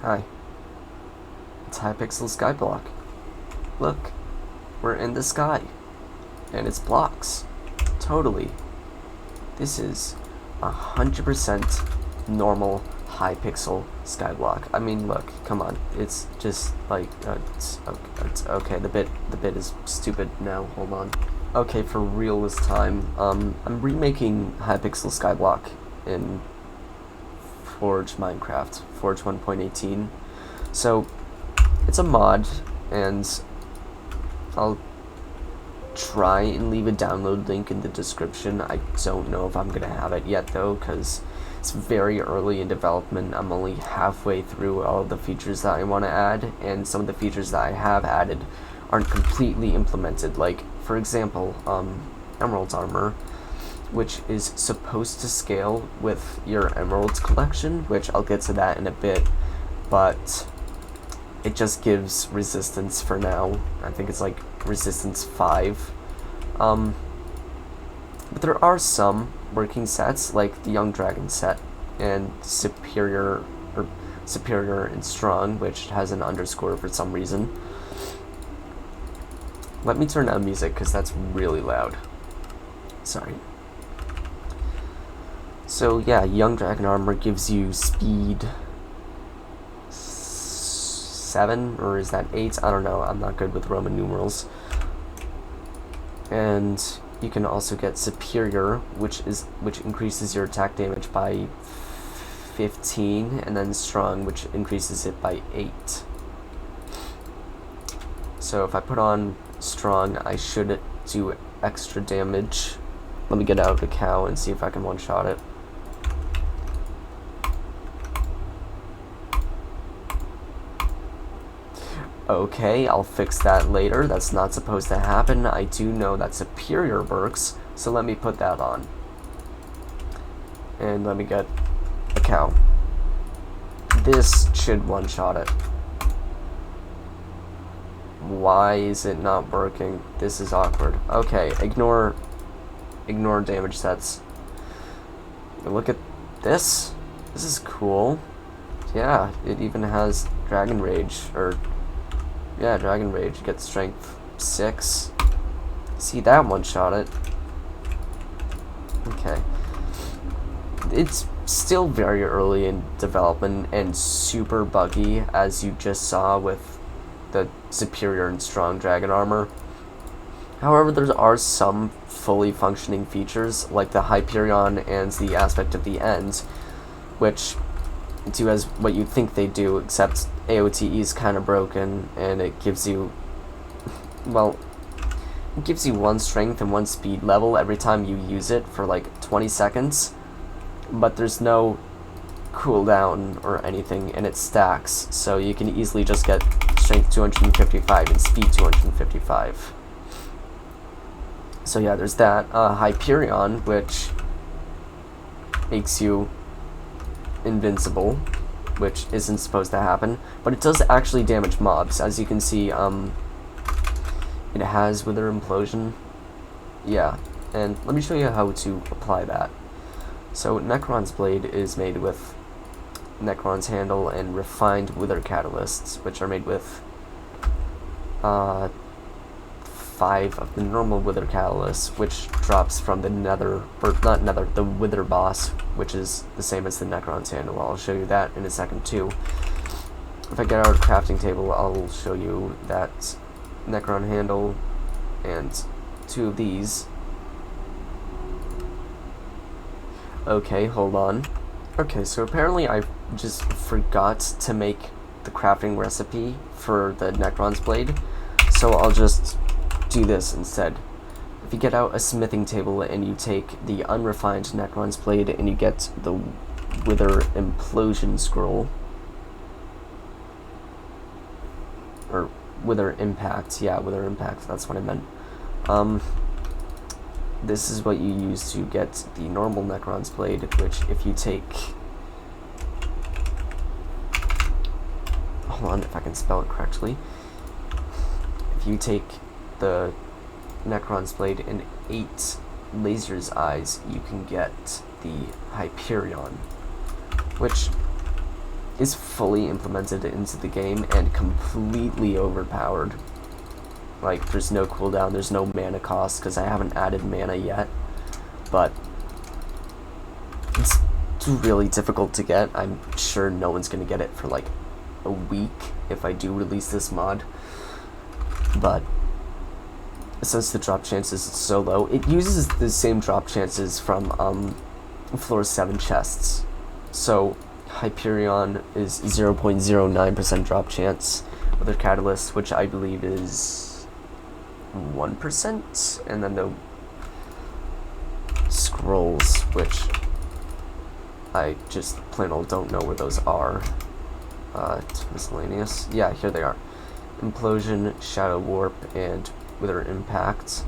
Hi, it's Hypixel skyblock. Look, we're in the sky, and it's blocks. Totally. This is 100% normal Hypixel skyblock. I mean, look, come on. It's just like it's okay. The bit is stupid now. Hold on. Okay, for real this time. I'm remaking Hypixel skyblock in Forge Minecraft, Forge 1.18. So it's a mod, and I'll try and leave a download link in the description. I don't know if I'm gonna have it yet though, because it's very early in development. I'm only halfway through all of the features that I want to add, and some of the features that I have added aren't completely implemented. Like, for example, Emerald Armor, which is supposed to scale with your emeralds collection, which I'll get to that in a bit, but it just gives resistance for now. I think it's like resistance 5. But there are some working sets, like the Young Dragon set, and Superior and Strong, which has an underscore for some reason. Let me turn down music, because that's really loud. Sorry. So yeah, Young Dragon Armor gives you speed 7, or is that 8? I don't know, I'm not good with Roman numerals. And you can also get Superior, which increases your attack damage by 15, and then Strong, which increases it by 8. So if I put on Strong, I should do extra damage. Let me get out of the cow and see if I can one-shot it. Okay, I'll fix that later. That's not supposed to happen. I do know that Superior works, so let me put that on. And let me get a cow. This should one-shot it. Why is it not working? This is awkward. Okay, ignore damage sets. Look at this. This is cool. Yeah, it even has Dragon Rage, or yeah, Dragon Rage. Gets strength 6. See, that one shot it. Okay. It's still very early in development and super buggy, as you just saw with the Superior and Strong Dragon Armor. However, there are some fully functioning features, like the Hyperion and the Aspect of the End, which do as what you think they do, except AOTE is kind of broken, and it gives you, well, it gives you 1 strength and 1 speed level every time you use it for like 20 seconds, but there's no cooldown or anything, and it stacks, so you can easily just get strength 255 and speed 255. So yeah, there's that. Hyperion, which makes you invincible, which isn't supposed to happen, but it does actually damage mobs. As you can see, it has Wither Implosion. Yeah, and let me show you how to apply that. So Necrons Blade is made with Necron's Handle and Refined Wither Catalysts, which are made with 5 of the normal Wither Catalysts, which drops from the Nether, or not Nether, the Wither boss, which is the same as the Necron's Handle. I'll show you that in a second too. If I get our crafting table, I'll show you that Necron Handle and 2 of these. Okay, hold on. Okay, so apparently I just forgot to make the crafting recipe for the Necron's Blade, so I'll just do this instead. If you get out a smithing table and you take the unrefined Necron's Blade and you get the Wither Implosion Scroll, or Wither Impact, yeah, Wither Impact, that's what I meant. This is what you use to get the normal Necron's Blade, which if you take, hold on if I can spell it correctly, if you take the Necron's Blade and 8 Laser's Eyes, you can get the Hyperion, which is fully implemented into the game and completely overpowered. Like, there's no cooldown, there's no mana cost, because I haven't added mana yet, but it's really difficult to get. I'm sure no one's going to get it for like a week if I do release this mod, but since the drop chances is so low, it uses the same drop chances from floor 7 chests. So Hyperion is 0.09% drop chance with their catalyst, which I believe is 1%, and then the scrolls, which I just plain old don't know where those are. It's miscellaneous. Yeah, here they are. Implosion, Shadow Warp, and Wither Impact.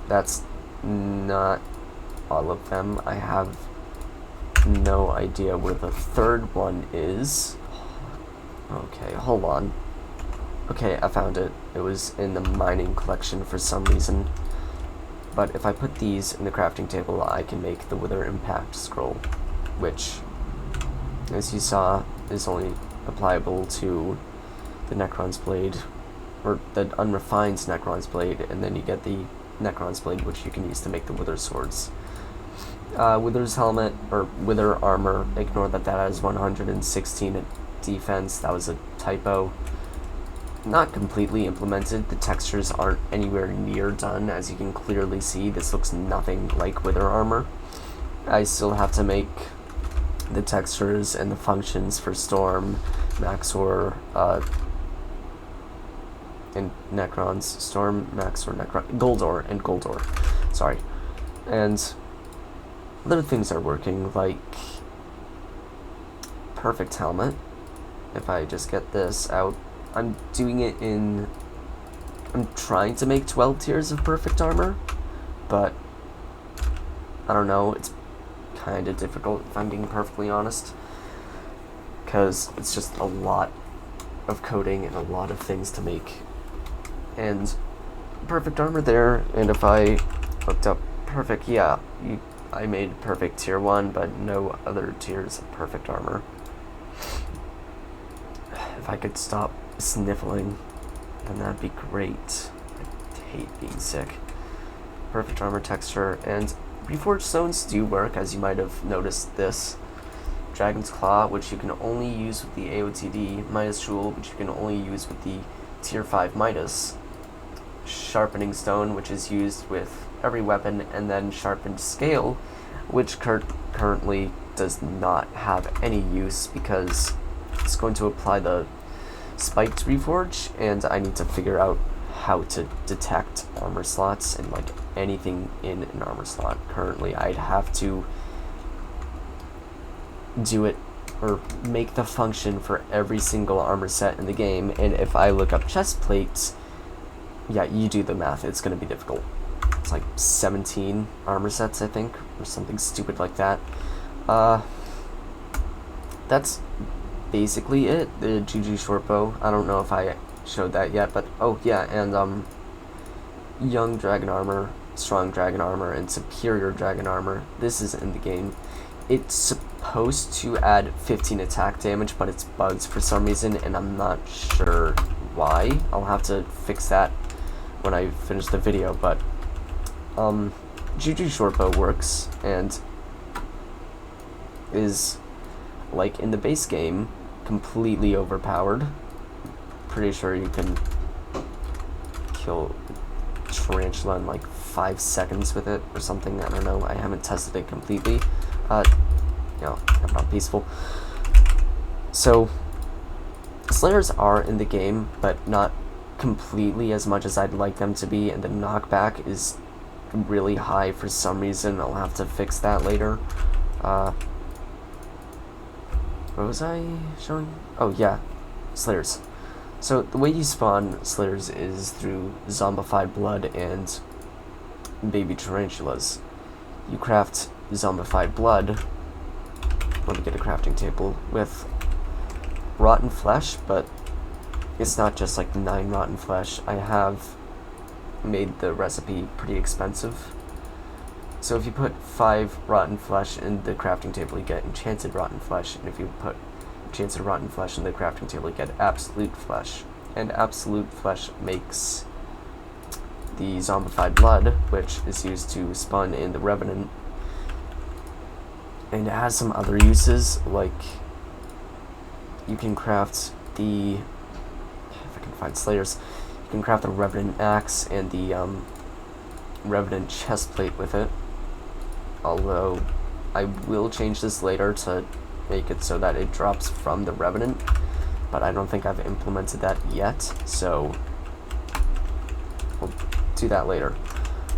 That's not all of them. I have no idea where the third one is. Okay, hold on. Okay, I found it. It was in the mining collection for some reason. But if I put these in the crafting table, I can make the Wither Impact scroll, which, as you saw, is only applicable to the Necrons Blade, or the unrefined Necrons Blade, and then you get the Necrons Blade, which you can use to make the Wither Swords. Wither's Helmet, or Wither Armor, ignore that that has 116 defense, that was a typo. Not completely implemented, the textures aren't anywhere near done, as you can clearly see. This looks nothing like Wither Armor. I still have to make the textures and the functions for Storm, Maxor, and Necrons. Storm, Maxor, Necron, Goldor, and Goldor. Sorry. And other things are working, like Perfect Helmet. If I just get this out, I'm doing it in, I'm trying to make 12 tiers of perfect armor, but I don't know, it's kind of difficult if I'm being perfectly honest, because it's just a lot of coding and a lot of things to make. And perfect armor there, and if I looked up perfect, yeah, I made perfect tier 1, but no other tiers of perfect armor. If I could stop sniffling, then that'd be great. I hate being sick. Perfect armor texture, and reforged stones do work, as you might have noticed this. Dragon's Claw, which you can only use with the AOTD. Midas Jewel, which you can only use with the tier 5 Midas. Sharpening Stone, which is used with every weapon, and then Sharpened Scale, which currently does not have any use because it's going to apply the spiked reforge, and I need to figure out how to detect armor slots and like anything in an armor slot. Currently I'd have to do it or make the function for every single armor set in the game, and if I look up chest plates, yeah, you do the math, it's going to be difficult. It's like 17 armor sets, I think, or something stupid like that. That's basically it. The GG shortbow, I don't know if I showed that yet, but oh yeah, and young dragon armor, strong dragon armor, and superior dragon armor. This is in the game. It's supposed to add 15 attack damage, but it's bugged for some reason, and I'm not sure why. I'll have to fix that when I finish the video, but GG shortbow works and is, like in the base game, completely overpowered. Pretty sure you can kill tarantula in like 5 seconds with it or something. I don't know, I haven't tested it completely. No, I'm not peaceful. So Slayers are in the game, but not completely as much as I'd like them to be, and the knockback is really high for some reason. I'll have to fix that later. What was I showing? Oh yeah, Slayers. So the way you spawn Slayers is through Zombified Blood and baby tarantulas. You craft Zombified Blood, let me get a crafting table, with rotten flesh, but it's not just like 9 rotten flesh. I have made the recipe pretty expensive. So if you put 5 rotten flesh in the crafting table, you get enchanted rotten flesh, and if you put enchanted rotten flesh in the crafting table, you get absolute flesh. And absolute flesh makes the Zombified Blood, which is used to spawn in the Revenant. And it has some other uses, like you can craft the, if I can find Slayers, you can craft the Revenant Axe and the Revenant Chestplate with it. Although I will change this later to make it so that it drops from the Revenant, but I don't think I've implemented that yet, so we'll do that later.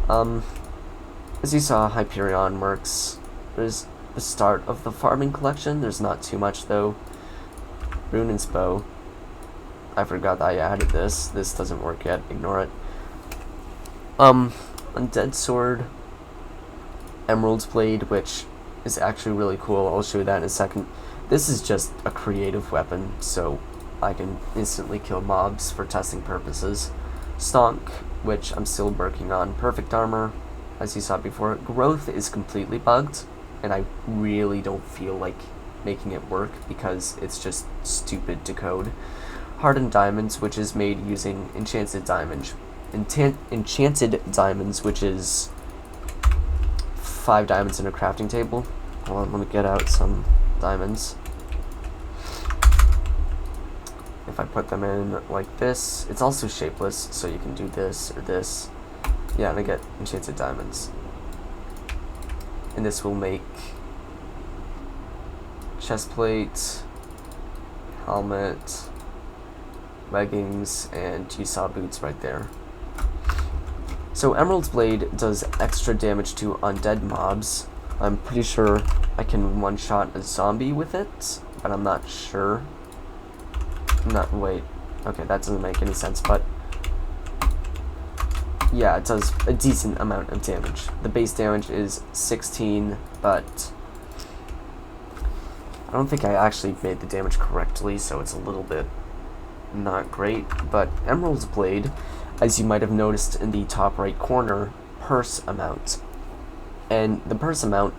As you saw, Hyperion works. There's the start of the farming collection. There's not too much though. Runin's Bow. I forgot that I added this. This doesn't work yet. Ignore it. Undead Sword. Emerald's Blade, which is actually really cool. I'll show you that in a second. This is just a creative weapon, so I can instantly kill mobs for testing purposes. Stonk, which I'm still working on. Perfect Armor, as you saw before. Growth is completely bugged, and I really don't feel like making it work because it's just stupid to code. Hardened Diamonds, which is made using Enchanted Diamonds. Enchanted Diamonds, which is 5 diamonds in a crafting table. Hold on, let me get out some diamonds. If I put them in like this, it's also shapeless, so you can do this or this. Yeah, and I get enchanted diamonds. And this will make chestplate, helmet, leggings, and you saw boots right there. So Emerald's Blade does extra damage to undead mobs. I'm pretty sure I can one-shot a zombie with it, but I'm not sure. Wait. Okay, that doesn't make any sense, but yeah, it does a decent amount of damage. The base damage is 16, but I don't think I actually made the damage correctly, so it's a little bit not great. But Emerald's Blade, as you might have noticed in the top right corner, purse amount. And the purse amount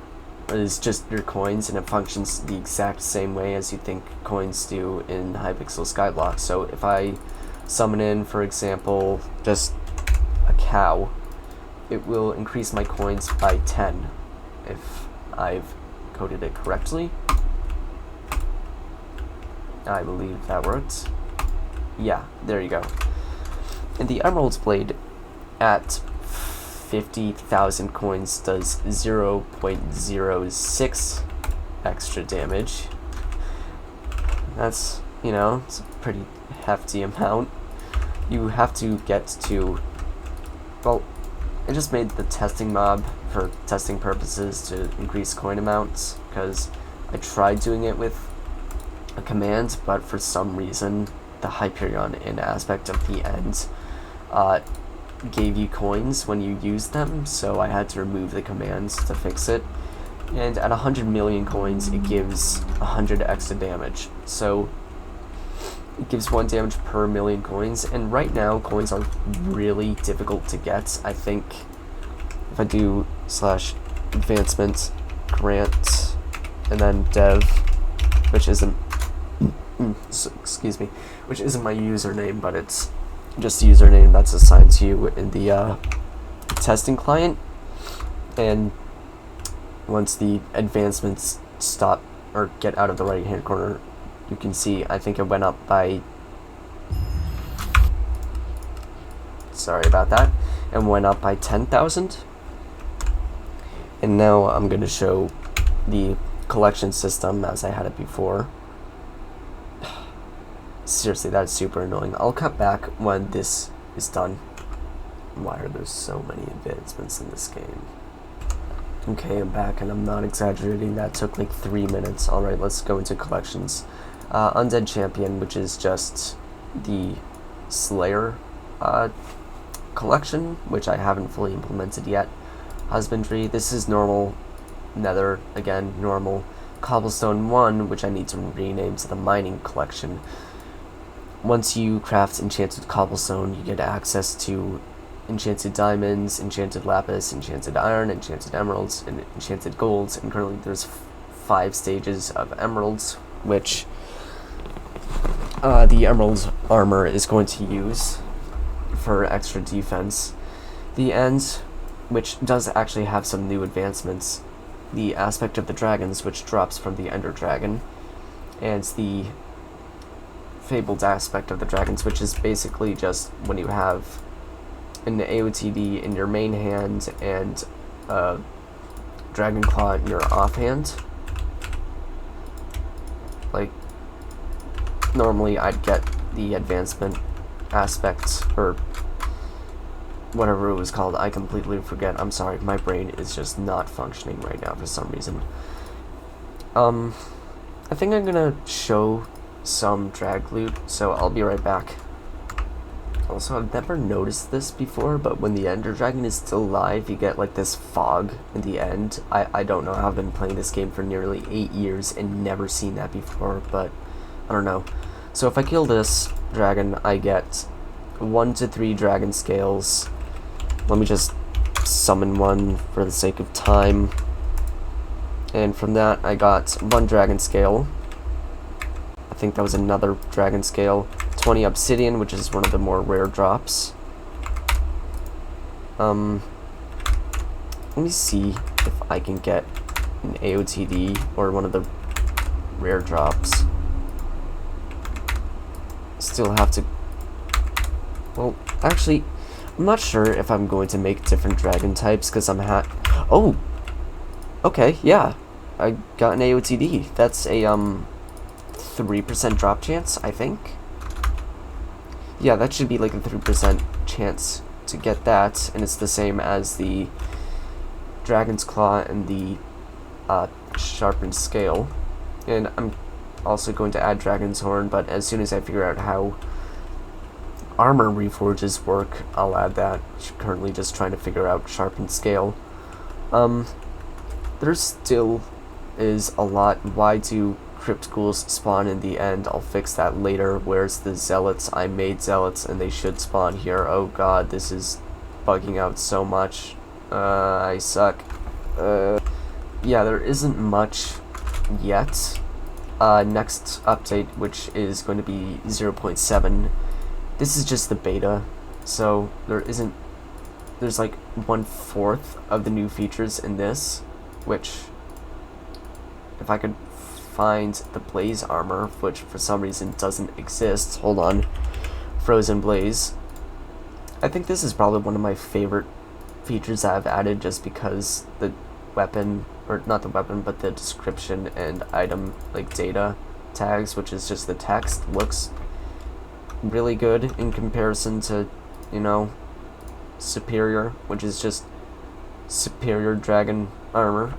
is just your coins, and it functions the exact same way as you think coins do in Hypixel skyblock. So if I summon in, for example, just a cow, it will increase my coins by 10 if I've coded it correctly. I believe that worked. Yeah, there you go. And the Emerald's Blade at 50,000 coins does 0.06 extra damage. That's, you know, it's a pretty hefty amount. You have to get to, well, I just made the testing mob for testing purposes to increase coin amounts, because I tried doing it with a command, but for some reason the Hyperion in aspect of the end gave you coins when you used them, so I had to remove the commands to fix it. And at 100 million coins, it gives 100 extra damage. So it gives 1 damage per million coins, and right now coins are really difficult to get. I think if I do /advancement grant and then dev, which isn't excuse me, which isn't my username, but it's just the username that's assigned to you in the testing client. And once the advancements stop or get out of the right hand corner, you can see I think it went up by, sorry about that, and went up by 10,000. And now I'm going to show the collection system as I had it before. Seriously, that's super annoying. I'll cut back when this is done. Why are there so many advancements in this game? Okay, I'm back, and I'm not exaggerating. That took like 3 minutes. Alright, let's go into collections. Undead Champion, which is just the Slayer collection, which I haven't fully implemented yet. Husbandry, this is normal. Nether, again, normal. Cobblestone 1, which I need to rename to the Mining Collection. Once you craft enchanted cobblestone, you get access to enchanted diamonds, enchanted lapis, enchanted iron, enchanted emeralds, and enchanted golds, and currently there's 5 stages of emeralds, which the emerald armor is going to use for extra defense. The end, which does actually have some new advancements, the aspect of the dragons, which drops from the ender dragon, and the fabled aspect of the dragons, which is basically just when you have an AOTD in your main hand and dragon claw in your offhand. Like, normally I'd get the advancement aspect, or whatever it was called. I completely forget. I'm sorry, my brain is just not functioning right now for some reason. I think I'm gonna show some drag loot, so I'll be right back. Also, I've never noticed this before, but when the ender dragon is still alive, you get like this fog in the end. I don't know, I've been playing this game for nearly 8 years and never seen that before, but I don't know. So if I kill this dragon, I get 1 to 3 dragon scales. Let me just summon one for the sake of time. And from that, I got 1 dragon scale. I think that was another dragon scale. 20 obsidian, which is one of the more rare drops. Let me see if I can get an AOTD or one of the rare drops. Still have to... Well, actually, I'm not sure if I'm going to make different dragon types, because I'm Oh! Okay, yeah. I got an AOTD. That's a, 3% drop chance, I think. Yeah, that should be like a 3% chance to get that, and it's the same as the Dragon's Claw and the Sharpened Scale. And I'm also going to add Dragon's Horn, but as soon as I figure out how armor reforges work, I'll add that. Currently just trying to figure out Sharpened Scale. There still is a lot. Why do crypt ghouls spawn in the end? I'll fix that later. Where's the zealots? I made zealots and they should spawn here. Oh god, this is bugging out so much. I suck. Yeah, there isn't much yet. Next update, which is going to be 0.7. This is just the beta, so there's like 1/4 of the new features in this, which, if I could find the blaze armor, which for some reason doesn't exist. Hold on. Frozen blaze. I think this is probably one of my favorite features that I've added, just because the weapon, or not the weapon, but the description and item like data tags, which is just the text, looks really good in comparison to, you know, superior, which is just superior dragon armor.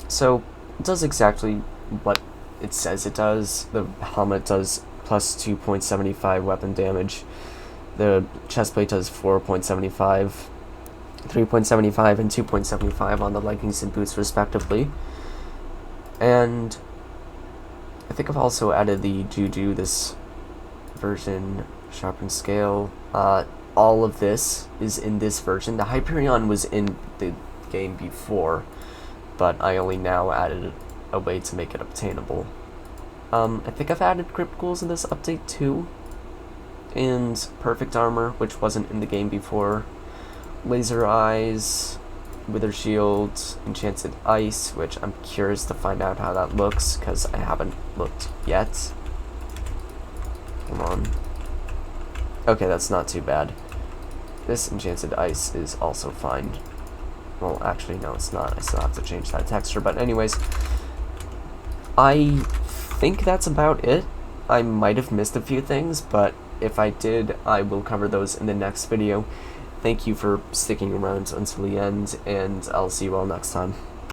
So it does exactly what it says it does. The helmet does plus 2.75 weapon damage. The chestplate does 4.75, 3.75, and 2.75 on the leggings and boots respectively. And I think I've also added the Juju, this version, Sharpened Scale. All of this is in this version. The Hyperion was in the game before, but I only now added a way to make it obtainable. I think I've added crypt ghouls in this update too, and perfect armor, which wasn't in the game before. Laser eyes, wither shield, enchanted ice, which I'm curious to find out how that looks, because I haven't looked yet. Come on. Okay, that's not too bad. This enchanted ice is also fine. Well, actually, no, it's not. I still have to change that texture. But anyways, I think that's about it. I might have missed a few things, but if I did, I will cover those in the next video. Thank you for sticking around until the end, and I'll see you all next time.